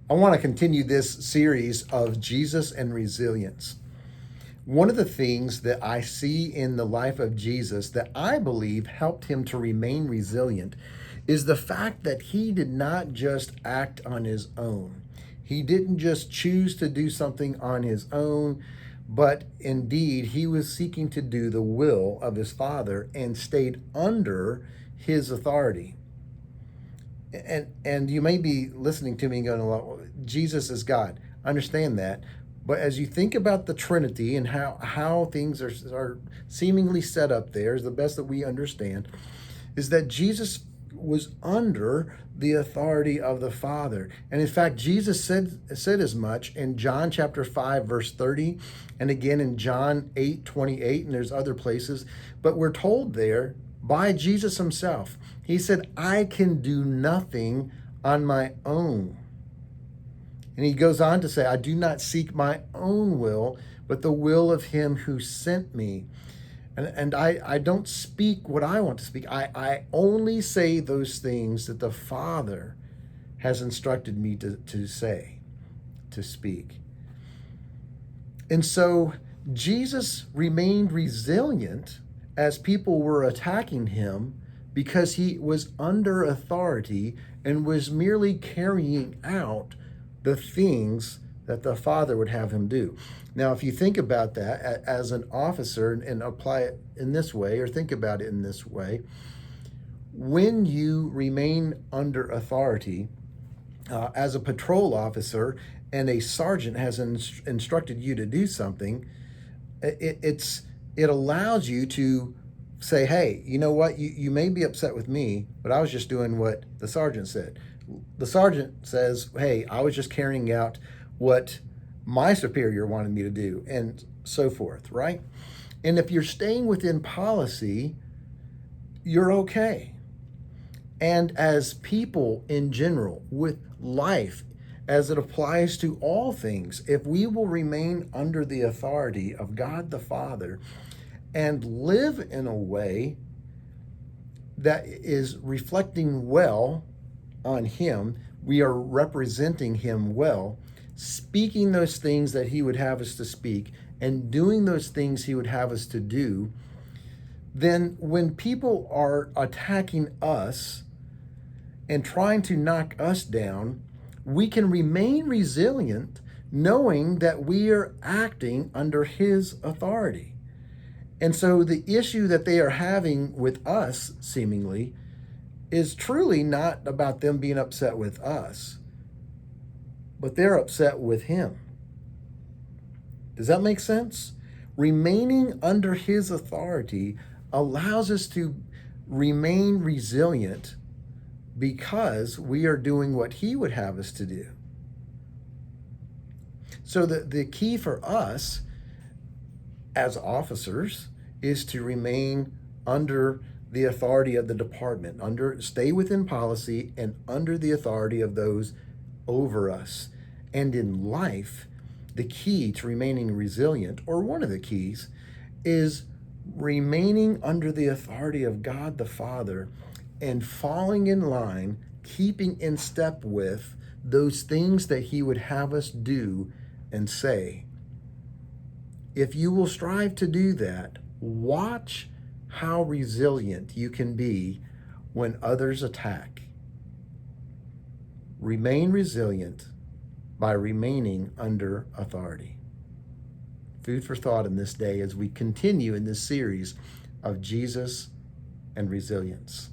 I want to continue this series of Jesus and resilience. One of the things that I see in the life of Jesus that I believe helped him to remain resilient is the fact that he did not just act on his own. He didn't just choose to do something on his own, but indeed he was seeking to do the will of his Father and stayed under his authority. And you may be listening to me and going, well, Jesus is God. I understand that. But as you think about the Trinity and how things are seemingly set up there, is the best that we understand, is that Jesus was under the authority of the Father. And in fact, Jesus said as much in John chapter 5, verse 30, and again in John 8:28, and there's other places. But we're told there by Jesus himself, he said, I can do nothing on my own. And he goes on to say, I do not seek my own will, but the will of him who sent me. And I don't speak what I want to speak. I only say those things that the Father has instructed me to say, to speak. And so Jesus remained resilient as people were attacking him because he was under authority and was merely carrying out the things that the Father would have him do. Now, if you think about that as an officer and apply it in this way, or think about it in this way, when you remain under authority as a patrol officer and a sergeant has instructed you to do something, it allows you to say, hey, you know what, you may be upset with me, but I was just doing what the sergeant said. The sergeant says, hey, I was just carrying out what my superior wanted me to do, and so forth, right? And if you're staying within policy, you're okay. And as people in general, with life, as it applies to all things, if we will remain under the authority of God the Father and live in a way that is reflecting well on him, we are representing him well, speaking those things that he would have us to speak and doing those things he would have us to do, then when people are attacking us and trying to knock us down, we can remain resilient knowing that we are acting under his authority. And so the issue that they are having with us, seemingly, is truly not about them being upset with us, but they're upset with him. Does that make sense? Remaining under his authority allows us to remain resilient because we are doing what he would have us to do. So the key for us as officers is to remain under the authority of the department, stay within policy and under the authority of those over us. And in life, the key to remaining resilient, or one of the keys, is remaining under the authority of God the Father and falling in line, keeping in step with those things that he would have us do and say. If you will strive to do that, watch how resilient you can be when others attack. Remain resilient by remaining under authority. Food for thought in this day as we continue in this series of Jesus and resilience.